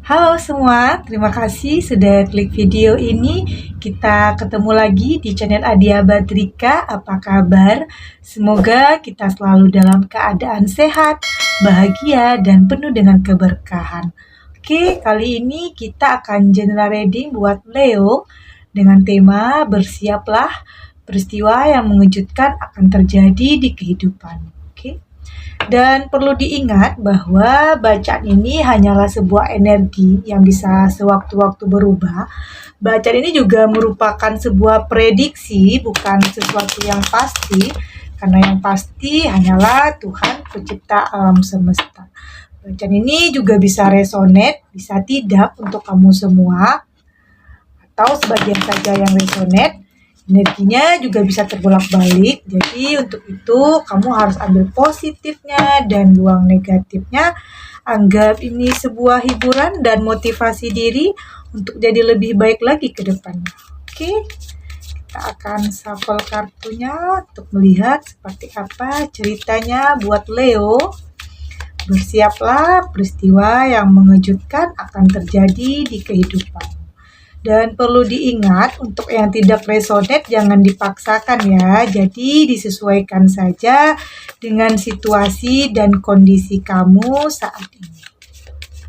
Halo semua, terima kasih sudah klik video ini. Kita ketemu lagi di channel Adia Badrika. Apa kabar? Semoga kita selalu dalam keadaan sehat, bahagia, dan penuh dengan keberkahan. Oke, kali ini kita akan general reading buat Leo dengan tema bersiaplah, peristiwa yang mengejutkan akan terjadi di kehidupan. Oke. Dan perlu diingat bahwa bacaan ini hanyalah sebuah energi yang bisa sewaktu-waktu berubah. Bacaan ini juga merupakan sebuah prediksi, bukan sesuatu yang pasti, karena yang pasti hanyalah Tuhan pencipta alam semesta. Bacaan ini juga bisa resonate, bisa tidak untuk kamu semua, atau sebagian saja yang resonate. Energinya juga bisa terbolak-balik, jadi untuk itu kamu harus ambil positifnya dan buang negatifnya. Anggap ini sebuah hiburan dan motivasi diri untuk jadi lebih baik lagi ke depannya. Oke, kita akan shuffle kartunya untuk melihat seperti apa ceritanya buat Leo. Bersiaplah, peristiwa yang mengejutkan akan terjadi di kehidupan. Dan perlu diingat, untuk yang tidak resonate jangan dipaksakan ya. Jadi disesuaikan saja dengan situasi dan kondisi kamu saat ini.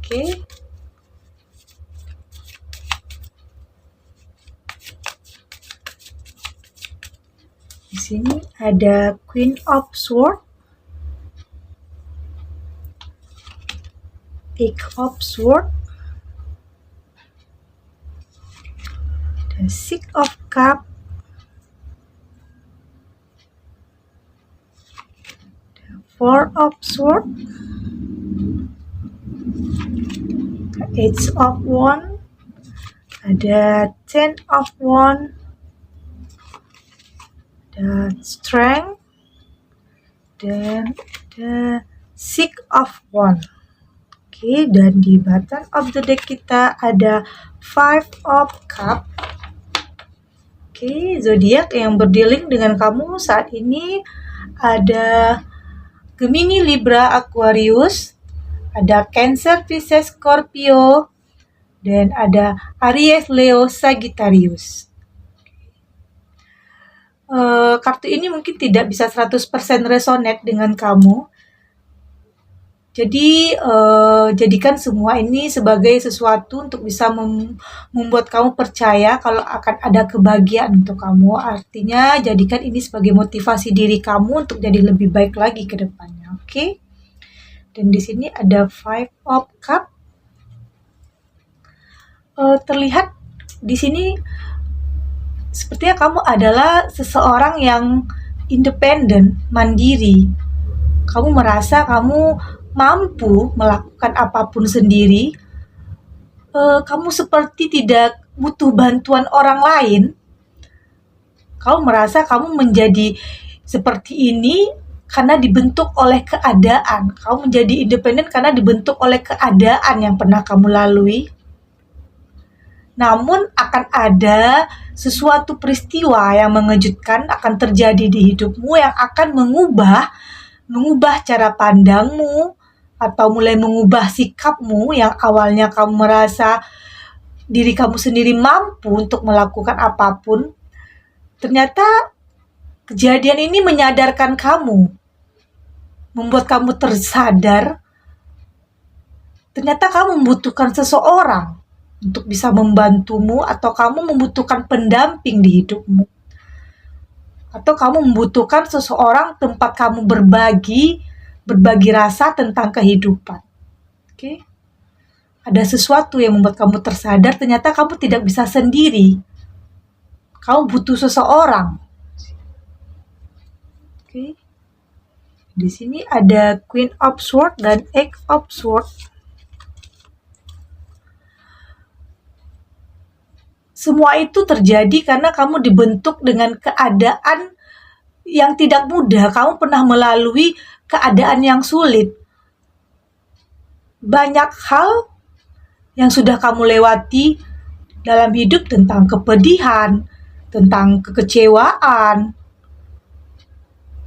Oke. Di sini ada Queen of Swords, Eight of Swords, the Six of Cups, the Four of Swords, the Eight of Wands, ada Ten of Wands, the Strength, dan the Six of Wands. Oke, dan di bottom of the deck kita ada Five of Cups. Oke, zodiak yang berdealing dengan kamu saat ini ada Gemini, Libra, Aquarius, ada Cancer, Pisces, Scorpio, dan ada Aries, Leo, Sagittarius. Kartu ini mungkin tidak bisa 100% resonate dengan kamu. Jadi jadikan semua ini sebagai sesuatu untuk bisa membuat kamu percaya kalau akan ada kebahagiaan untuk kamu. Artinya jadikan ini sebagai motivasi diri kamu untuk jadi lebih baik lagi ke depannya. Oke? Dan di sini ada Five of Cups. Terlihat di sini sepertinya kamu adalah seseorang yang independen, mandiri. Kamu merasa kamu mampu melakukan apapun sendiri. Kamu seperti tidak butuh bantuan orang lain. Kamu merasa kamu menjadi seperti ini karena dibentuk oleh keadaan. Kamu menjadi independen karena dibentuk oleh keadaan yang pernah kamu lalui. Namun akan ada sesuatu peristiwa yang mengejutkan akan terjadi di hidupmu yang akan mengubah cara pandangmu, atau mulai mengubah sikapmu yang awalnya kamu merasa diri kamu sendiri mampu untuk melakukan apapun. Ternyata kejadian ini menyadarkan kamu, membuat kamu tersadar ternyata kamu membutuhkan seseorang untuk bisa membantumu, atau kamu membutuhkan pendamping di hidupmu, atau kamu membutuhkan seseorang tempat kamu berbagi rasa tentang kehidupan. Oke? Ada sesuatu yang membuat kamu tersadar ternyata kamu tidak bisa sendiri. Kamu butuh seseorang. Oke? Di sini ada Queen of Swords dan Eight of Swords. Semua itu terjadi karena kamu dibentuk dengan keadaan yang tidak mudah. Kamu pernah melalui keadaan yang sulit. Banyak hal yang sudah kamu lewati dalam hidup, tentang kepedihan, tentang kekecewaan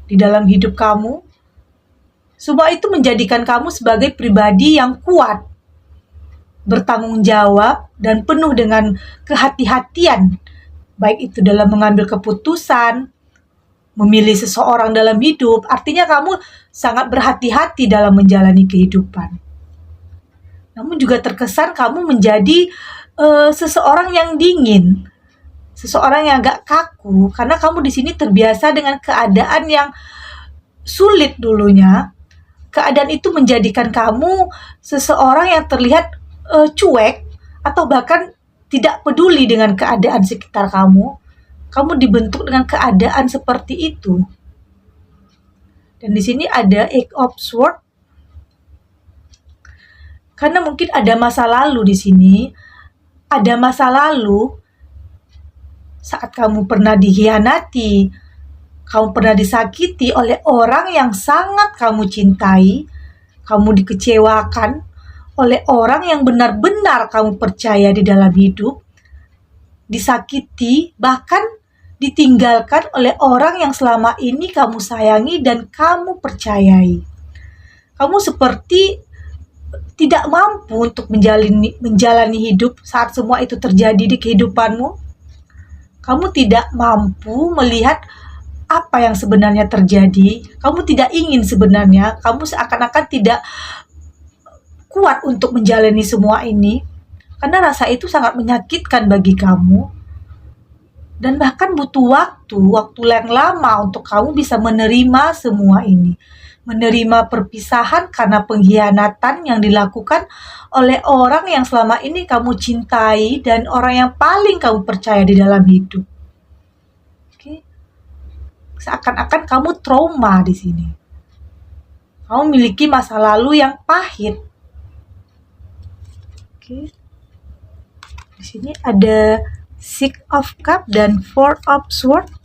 di dalam hidup kamu. Semua itu menjadikan kamu sebagai pribadi yang kuat. bertanggung jawab, dan penuh dengan kehati-hatian, baik itu dalam mengambil keputusan, memilih seseorang dalam hidup. Artinya kamu sangat berhati-hati dalam menjalani kehidupan. Namun juga terkesan kamu menjadi seseorang yang dingin, seseorang yang agak kaku, karena kamu di sini terbiasa dengan keadaan yang sulit dulunya. Keadaan itu menjadikan kamu seseorang yang terlihat cuek atau bahkan tidak peduli dengan keadaan sekitar kamu. Kamu dibentuk dengan keadaan seperti itu. Dan di sini ada Eight of Swords. Karena mungkin ada masa lalu di sini. Ada masa lalu saat kamu pernah dikhianati, kamu pernah disakiti oleh orang yang sangat kamu cintai, kamu dikecewakan oleh orang yang benar-benar kamu percaya di dalam hidup, disakiti, bahkan ditinggalkan oleh orang yang selama ini kamu sayangi dan kamu percayai. Kamu seperti tidak mampu untuk menjalani hidup saat semua itu terjadi di kehidupanmu. Kamu tidak mampu melihat apa yang sebenarnya terjadi. Kamu tidak ingin sebenarnya. Kamu seakan-akan tidak kuat untuk menjalani semua ini. Karena rasa itu sangat menyakitkan bagi kamu. Dan bahkan butuh waktu yang lama untuk kamu bisa menerima semua ini. Menerima perpisahan karena pengkhianatan yang dilakukan oleh orang yang selama ini kamu cintai dan orang yang paling kamu percaya di dalam hidup. Seakan-akan kamu trauma di sini. Kamu memiliki masa lalu yang pahit. Oke. Di sini ada Six of Cups dan Four of Swords.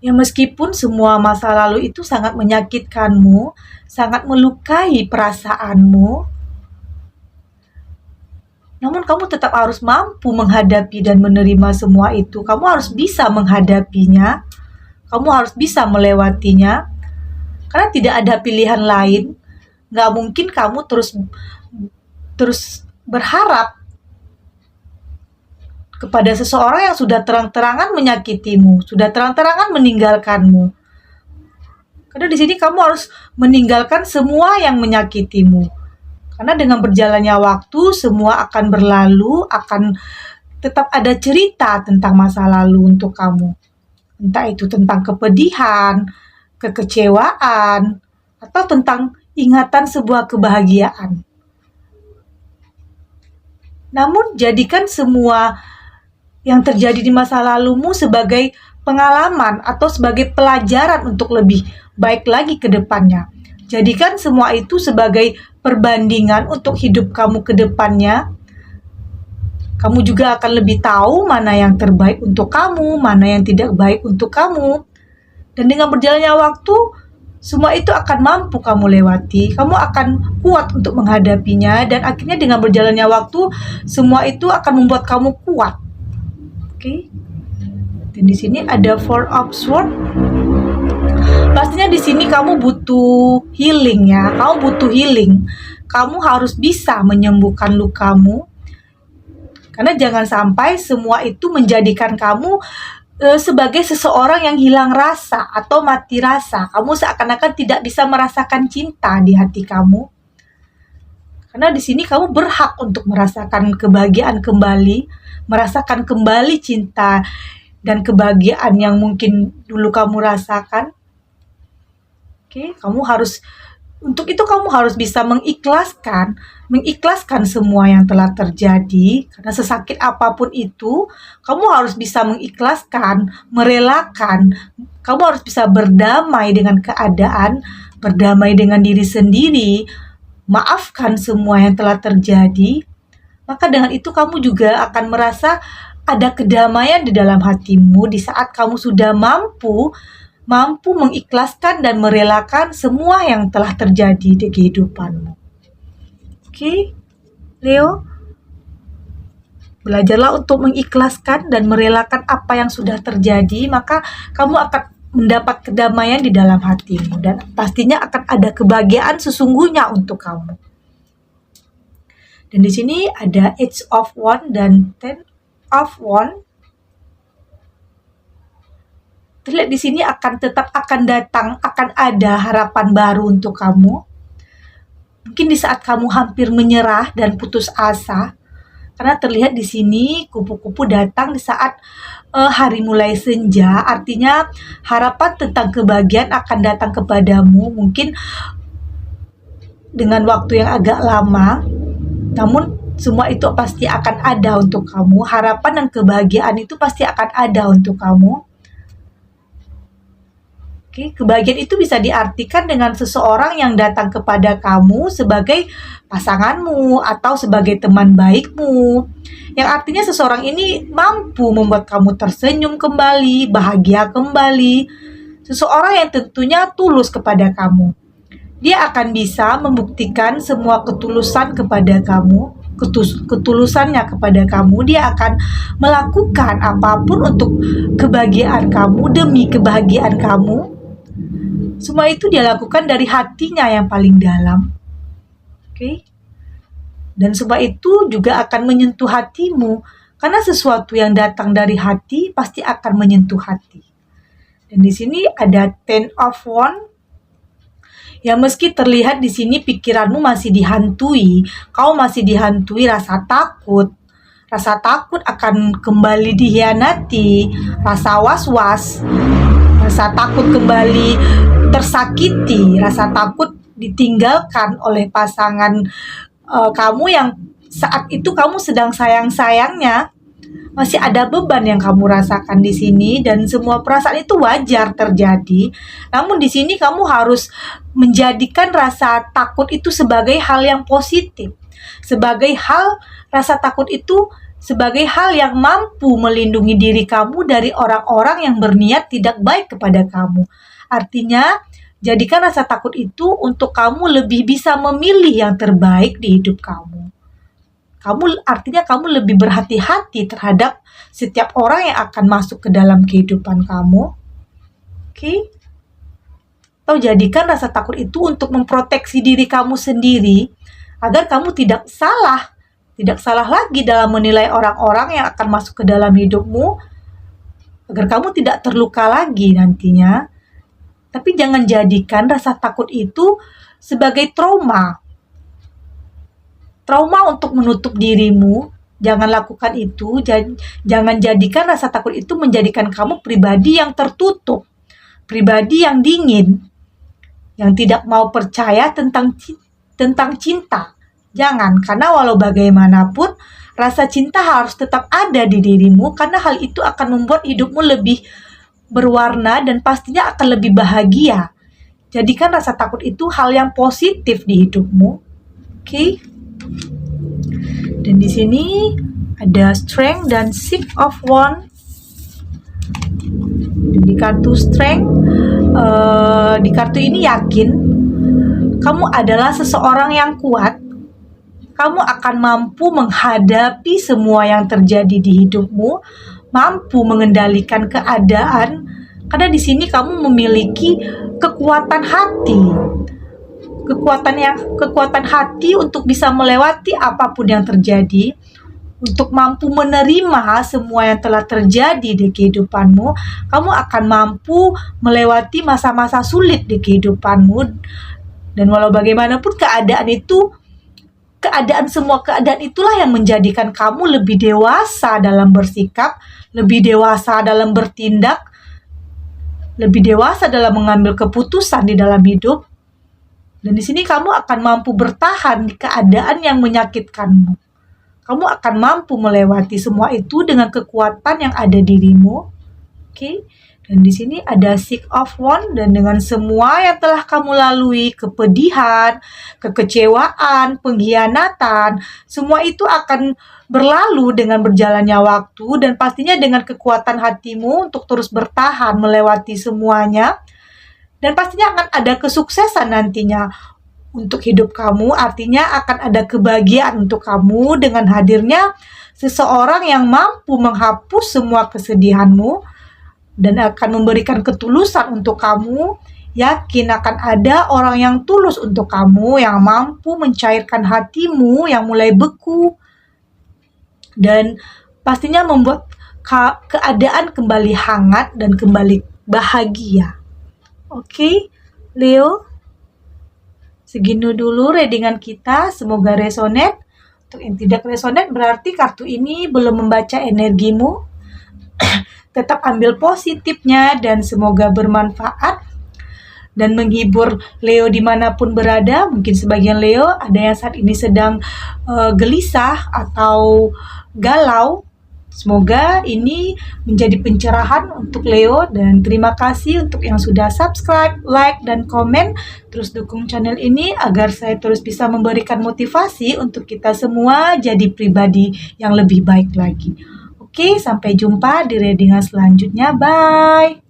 Ya, meskipun semua masa lalu itu sangat menyakitkanmu, sangat melukai perasaanmu, namun kamu tetap harus mampu menghadapi dan menerima semua itu. Kamu harus bisa menghadapinya. Kamu harus bisa melewatinya. Karena tidak ada pilihan lain. Nggak mungkin kamu terus berharap kepada seseorang yang sudah terang-terangan menyakitimu, sudah terang-terangan meninggalkanmu. Karena di sini kamu harus meninggalkan semua yang menyakitimu. Karena dengan berjalannya waktu, semua akan berlalu, akan tetap ada cerita tentang masa lalu untuk kamu. Entah itu tentang kepedihan, kekecewaan, atau tentang ingatan sebuah kebahagiaan. Namun, jadikan semua yang terjadi di masa lalumu sebagai pengalaman atau sebagai pelajaran untuk lebih baik lagi ke depannya. Jadikan semua itu sebagai perbandingan untuk hidup kamu ke depannya. Kamu juga akan lebih tahu mana yang terbaik untuk kamu, mana yang tidak baik untuk kamu. Dan dengan berjalannya waktu, semua itu akan mampu kamu lewati. Kamu akan kuat untuk menghadapinya, dan akhirnya dengan berjalannya waktu, semua itu akan membuat kamu kuat. Oke. Dan di sini ada Four of Swords. Pastinya di sini kamu butuh healing ya. Kamu butuh healing. Kamu harus bisa menyembuhkan lukamu. Karena jangan sampai semua itu menjadikan kamu sebagai seseorang yang hilang rasa atau mati rasa. Kamu seakan-akan tidak bisa merasakan cinta di hati kamu. Karena di sini kamu berhak untuk merasakan kebahagiaan kembali, merasakan kembali cinta dan kebahagiaan yang mungkin dulu kamu rasakan. Oke, untuk itu kamu harus bisa mengikhlaskan semua yang telah terjadi. Karena sesakit apapun itu, kamu harus bisa mengikhlaskan, merelakan. Kamu harus bisa berdamai dengan keadaan, berdamai dengan diri sendiri, maafkan semua yang telah terjadi. Maka dengan itu kamu juga akan merasa ada kedamaian di dalam hatimu di saat kamu sudah mampu mengikhlaskan dan merelakan semua yang telah terjadi di kehidupanmu. Oke, Leo, belajarlah untuk mengikhlaskan dan merelakan apa yang sudah terjadi, maka kamu akan mendapat kedamaian di dalam hatimu dan pastinya akan ada kebahagiaan sesungguhnya untuk kamu. Dan di sini ada Eight of Wands dan Ten of Wands. Terlihat di sini tetap akan datang, akan ada harapan baru untuk kamu. Mungkin di saat kamu hampir menyerah dan putus asa, karena terlihat di sini kupu-kupu datang di saat hari mulai senja, artinya harapan tentang kebahagiaan akan datang kepadamu, mungkin dengan waktu yang agak lama, namun semua itu pasti akan ada untuk kamu. Harapan dan kebahagiaan itu pasti akan ada untuk kamu. Oke, kebahagiaan itu bisa diartikan dengan seseorang yang datang kepada kamu sebagai pasanganmu atau sebagai teman baikmu. Yang artinya seseorang ini mampu membuat kamu tersenyum kembali, bahagia kembali. Seseorang yang tentunya tulus kepada kamu. Dia akan bisa membuktikan semua ketulusannya kepada kamu. Dia akan melakukan apapun untuk kebahagiaan kamu, demi kebahagiaan kamu. Semua itu dia lakukan dari hatinya yang paling dalam. Oke? Dan semua itu juga akan menyentuh hatimu, karena sesuatu yang datang dari hati pasti akan menyentuh hati. Dan di sini ada Ten of Wands. Ya, meski terlihat di sini pikiranmu masih dihantui, kau masih dihantui rasa takut akan kembali dihianati, rasa was-was, rasa takut kembali tersakiti, rasa takut ditinggalkan oleh pasangan kamu yang saat itu kamu sedang sayang-sayangnya. Masih ada beban yang kamu rasakan di sini, dan semua perasaan itu wajar terjadi. Namun di sini kamu harus menjadikan rasa takut itu sebagai hal yang positif. Rasa takut itu sebagai hal yang mampu melindungi diri kamu dari orang-orang yang berniat tidak baik kepada kamu. Artinya, jadikan rasa takut itu untuk kamu lebih bisa memilih yang terbaik di hidup kamu. Artinya kamu lebih berhati-hati terhadap setiap orang yang akan masuk ke dalam kehidupan kamu. Oke? Atau jadikan rasa takut itu untuk memproteksi diri kamu sendiri, agar kamu tidak salah lagi dalam menilai orang-orang yang akan masuk ke dalam hidupmu, agar kamu tidak terluka lagi nantinya. Tapi jangan jadikan rasa takut itu sebagai trauma untuk menutup dirimu. Jangan lakukan itu. Jangan jadikan rasa takut itu menjadikan kamu pribadi yang tertutup, pribadi yang dingin, yang tidak mau percaya tentang cinta. Jangan, karena walau bagaimanapun rasa cinta harus tetap ada di dirimu, karena hal itu akan membuat hidupmu lebih berwarna dan pastinya akan lebih bahagia. Jadikan rasa takut itu hal yang positif di hidupmu. Oke? Dan di sini ada Strength dan Six of Wands. Di kartu Strength, di kartu ini yakin kamu adalah seseorang yang kuat. Kamu akan mampu menghadapi semua yang terjadi di hidupmu, mampu mengendalikan keadaan, karena di sini kamu memiliki kekuatan hati. Kekuatan hati untuk bisa melewati apapun yang terjadi, untuk mampu menerima semua yang telah terjadi di kehidupanmu. Kamu akan mampu melewati masa-masa sulit di kehidupanmu. Dan walau bagaimanapun semua keadaan itulah yang menjadikan kamu lebih dewasa dalam bersikap, lebih dewasa dalam bertindak, lebih dewasa dalam mengambil keputusan di dalam hidup. Dan di sini kamu akan mampu bertahan di keadaan yang menyakitkanmu. Kamu akan mampu melewati semua itu dengan kekuatan yang ada dirimu. Oke? Dan di sini ada Six of Wands, dan dengan semua yang telah kamu lalui, kepedihan, kekecewaan, pengkhianatan, semua itu akan berlalu dengan berjalannya waktu, dan pastinya dengan kekuatan hatimu untuk terus bertahan melewati semuanya. Dan pastinya akan ada kesuksesan nantinya untuk hidup kamu. Artinya akan ada kebahagiaan untuk kamu dengan hadirnya seseorang yang mampu menghapus semua kesedihanmu dan akan memberikan ketulusan untuk kamu, Yakin akan ada orang yang tulus untuk kamu, yang mampu mencairkan hatimu yang mulai beku, dan pastinya membuat keadaan kembali hangat dan kembali bahagia. Oke, Leo, segini dulu readingan kita. Semoga resonate. Untuk yang tidak resonate berarti kartu ini belum membaca energimu. Tetap ambil positifnya dan semoga bermanfaat dan menghibur Leo dimanapun berada. Mungkin sebagian Leo ada yang saat ini sedang gelisah atau galau. Semoga ini menjadi pencerahan untuk Leo, dan terima kasih untuk yang sudah subscribe, like, dan komen. Terus dukung channel ini agar saya terus bisa memberikan motivasi untuk kita semua jadi pribadi yang lebih baik lagi. Oke, sampai jumpa di readingan selanjutnya. Bye!